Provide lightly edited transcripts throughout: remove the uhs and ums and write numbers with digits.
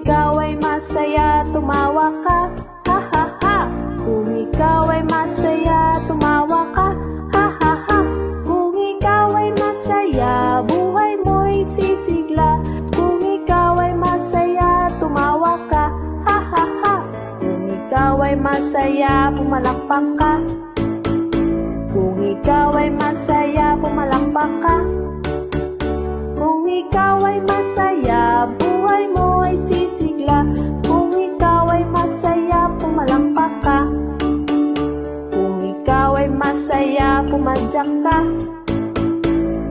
ikaw ay masaya, tumawa ka, ha ha ha. Kung ikaw ay masaya, tumawa ka, ha ha ha. Kung ikaw ay masaya, buhay mo'y sisigla. Kung ikaw ay masaya, tumawa ka, ha ha ha. Kung ikaw ay masaya, pumalakpak ka. Kung ikaw ay masaya, pumalakpak ka. Kung ikaw ay masaya, buhay mo ay sisigla. Kung ikaw ay masaya, pumalakpak ka. Kung ikaw ay masaya, pumadyak ka.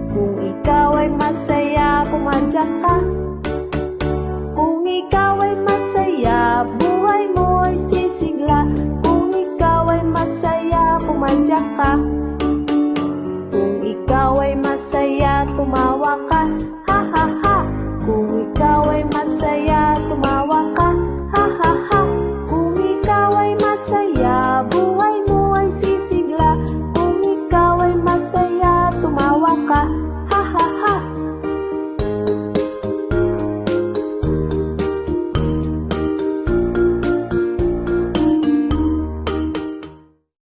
Kung ikaw ay masaya, pumadyak ka. Kung ikaw ay masaya, buhay mo ay sisigla. Kung ikaw ay masaya, pumadyak ka.